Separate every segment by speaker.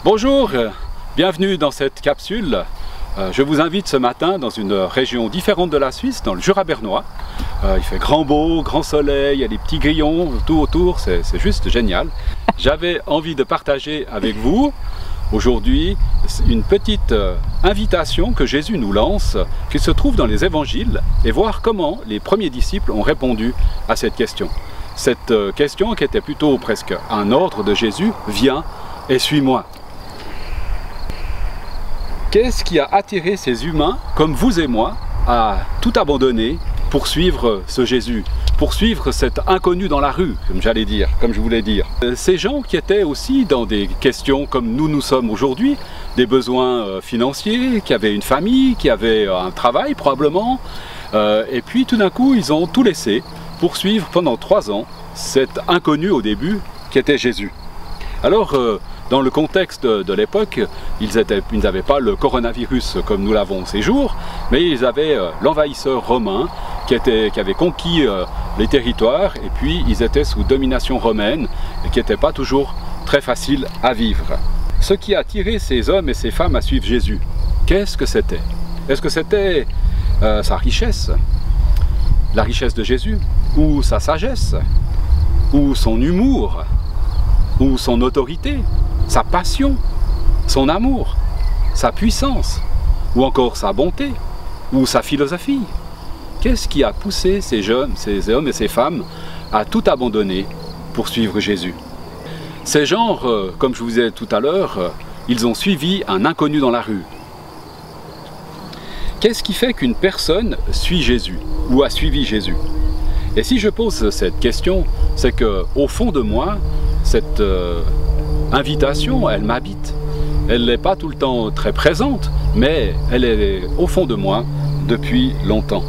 Speaker 1: Bonjour, bienvenue dans cette capsule. Je vous invite ce matin dans une région différente de la Suisse, dans le Jura bernois. Il fait grand beau, grand soleil, il y a des petits grillons tout autour, c'est juste génial. J'avais envie de partager avec vous aujourd'hui une petite invitation que Jésus nous lance, qui se trouve dans les évangiles, et voir comment les premiers disciples ont répondu à cette question. Cette question qui était plutôt presque un ordre de Jésus, viens et suis-moi. Qu'est-ce qui a attiré ces humains, comme vous et moi, à tout abandonner pour suivre ce Jésus, pour suivre cet inconnu dans la rue, comme j'allais dire, comme je voulais dire. Ces gens qui étaient aussi dans des questions comme nous sommes aujourd'hui, des besoins financiers, qui avaient une famille, qui avaient un travail probablement, et puis tout d'un coup ils ont tout laissé pour suivre pendant 3 ans cet inconnu au début qui était Jésus. Alors, dans le contexte de l'époque, ils n'avaient pas le coronavirus comme nous l'avons ces jours, mais ils avaient l'envahisseur romain qui avait conquis les territoires, et puis ils étaient sous domination romaine et qui n'était pas toujours très facile à vivre. Ce qui a attiré ces hommes et ces femmes à suivre Jésus, qu'est-ce que c'était? Est-ce que c'était sa richesse, la richesse de Jésus, ou sa sagesse, ou son humour, ou son autorité, sa passion, son amour, sa puissance, ou encore sa bonté, ou sa philosophie? Qu'est-ce qui a poussé ces hommes et ces femmes à tout abandonner pour suivre Jésus? Ces gens, comme je vous disais tout à l'heure, ils ont suivi un inconnu dans la rue. Qu'est-ce qui fait qu'une personne suit Jésus, ou a suivi Jésus? Et si je pose cette question, c'est qu'au fond de moi, cette invitation, elle m'habite. Elle n'est pas tout le temps très présente, mais elle est au fond de moi depuis longtemps.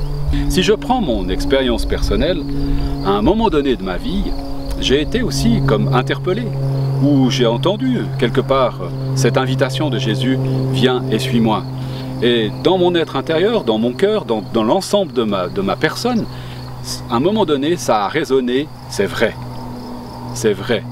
Speaker 1: Si je prends mon expérience personnelle, à un moment donné de ma vie, j'ai été aussi comme interpellé, où j'ai entendu quelque part cette invitation de Jésus, viens et suis-moi. Et dans mon être intérieur, dans mon cœur, dans l'ensemble de ma personne, à un moment donné, ça a résonné, c'est vrai. C'est vrai.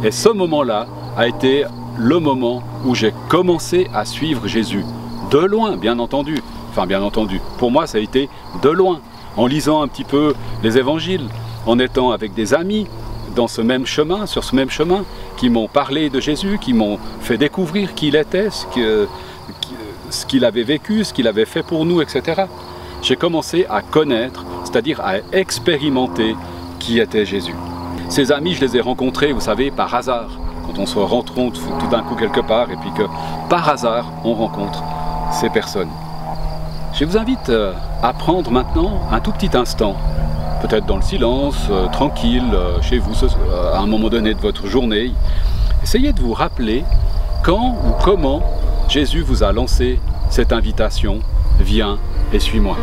Speaker 1: Et ce moment-là a été le moment où j'ai commencé à suivre Jésus. De loin, bien entendu. Enfin, bien entendu. Pour moi, ça a été de loin. En lisant un petit peu les évangiles, en étant avec des amis dans ce même chemin, sur ce même chemin, qui m'ont parlé de Jésus, qui m'ont fait découvrir qui il était, ce qu'il avait vécu, ce qu'il avait fait pour nous, etc. J'ai commencé à connaître, c'est-à-dire à expérimenter qui était Jésus. Ces amis, je les ai rencontrés, vous savez, par hasard. Quand on se rencontre tout d'un coup quelque part, et puis que par hasard, on rencontre ces personnes. Je vous invite à prendre maintenant un tout petit instant, peut-être dans le silence, tranquille, chez vous, à un moment donné de votre journée. Essayez de vous rappeler quand ou comment Jésus vous a lancé cette invitation, viens et suis-moi.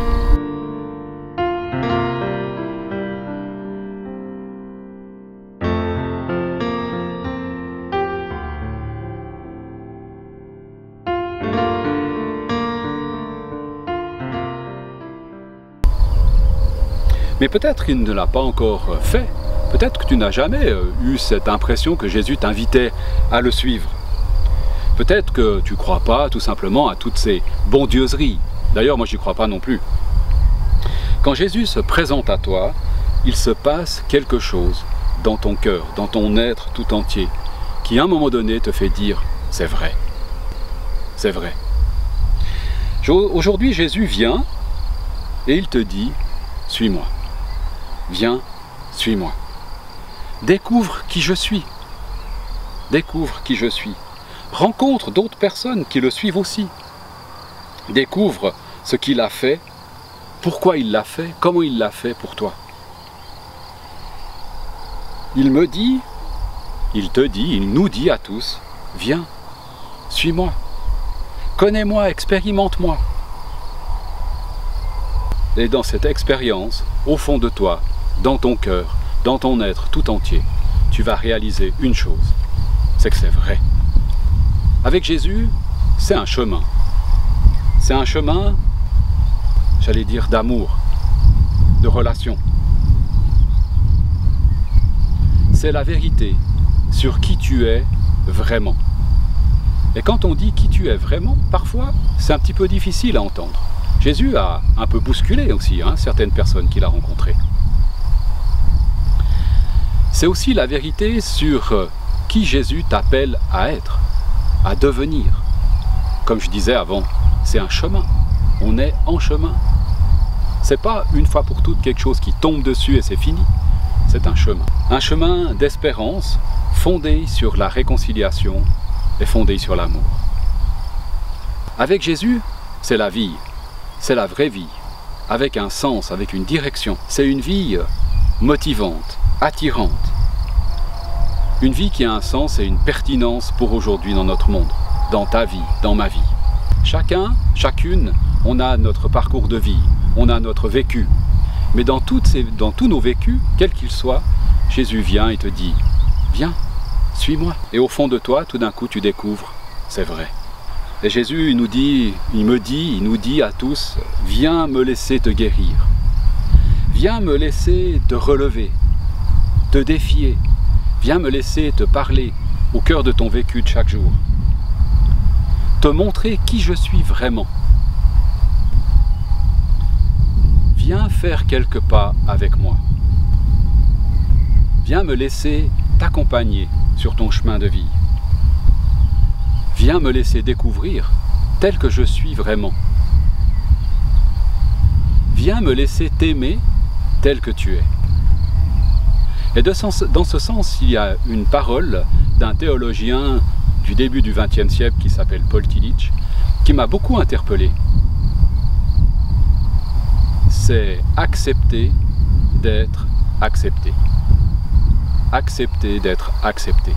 Speaker 1: Mais peut-être qu'il ne l'a pas encore fait, peut-être que tu n'as jamais eu cette impression que Jésus t'invitait à le suivre. Peut-être que tu ne crois pas tout simplement à toutes ces bondieuseries. D'ailleurs, moi, j'y crois pas non plus. Quand Jésus se présente à toi, il se passe quelque chose dans ton cœur, dans ton être tout entier, qui à un moment donné te fait dire « c'est vrai, c'est vrai ». Aujourd'hui, Jésus vient et il te dit « suis-moi ». Viens, suis-moi. Découvre qui je suis. Découvre qui je suis. Rencontre d'autres personnes qui le suivent aussi. Découvre ce qu'il a fait, pourquoi il l'a fait, comment il l'a fait pour toi. Il me dit, il te dit, il nous dit à tous, viens, suis-moi. Connais-moi, expérimente-moi. Et dans cette expérience, au fond de toi, dans ton cœur, dans ton être tout entier, tu vas réaliser une chose, c'est que c'est vrai. Avec Jésus, c'est un chemin. C'est un chemin, j'allais dire, d'amour, de relation. C'est la vérité sur qui tu es vraiment. Et quand on dit qui tu es vraiment, parfois c'est un petit peu difficile à entendre. Jésus a un peu bousculé aussi certaines personnes qu'il a rencontrées. C'est aussi la vérité sur qui Jésus t'appelle à être, à devenir. Comme je disais avant, c'est un chemin. On est en chemin. C'est pas une fois pour toutes quelque chose qui tombe dessus et c'est fini. C'est un chemin. Un chemin d'espérance fondé sur la réconciliation et fondé sur l'amour. Avec Jésus, c'est la vie. C'est la vraie vie. Avec un sens, avec une direction. C'est une vie motivante, attirante. Une vie qui a un sens et une pertinence pour aujourd'hui dans notre monde, dans ta vie, dans ma vie. Chacun, chacune, on a notre parcours de vie, on a notre vécu. Mais dans tous nos vécus, quels qu'ils soient, Jésus vient et te dit « Viens, suis-moi ». Et au fond de toi, tout d'un coup, tu découvres « C'est vrai ». Et Jésus, il nous dit à tous « Viens me laisser te guérir. Viens me laisser te relever, te défier. Viens me laisser te parler au cœur de ton vécu de chaque jour. Te montrer qui je suis vraiment. Viens faire quelques pas avec moi. Viens me laisser t'accompagner sur ton chemin de vie. Viens me laisser découvrir tel que je suis vraiment. Viens me laisser t'aimer tel que tu es. Et dans ce sens, il y a une parole d'un théologien du début du XXe siècle qui s'appelle Paul Tillich, qui m'a beaucoup interpellé. C'est accepter d'être accepté. Accepter d'être accepté.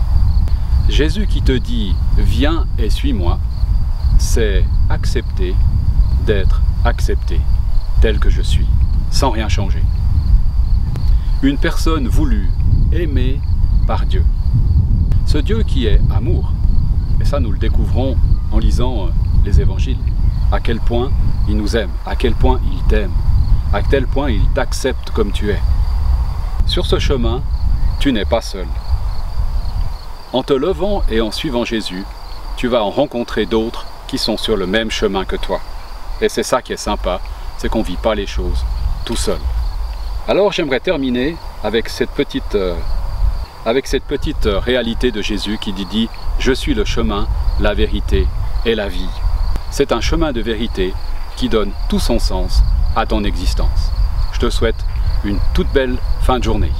Speaker 1: Jésus qui te dit « Viens et suis-moi », c'est accepter d'être accepté tel que je suis, sans rien changer. Une personne voulue, aimée par Dieu. Ce Dieu qui est amour, et ça nous le découvrons en lisant les évangiles, à quel point il nous aime, à quel point il t'aime, à quel point il t'accepte comme tu es. Sur ce chemin, tu n'es pas seul. En te levant et en suivant Jésus, tu vas en rencontrer d'autres qui sont sur le même chemin que toi. Et c'est ça qui est sympa, c'est qu'on ne vit pas les choses tout seul. Alors j'aimerais terminer avec cette petite réalité de Jésus qui dit « Je suis le chemin, la vérité et la vie ». C'est un chemin de vérité qui donne tout son sens à ton existence. Je te souhaite une toute belle fin de journée.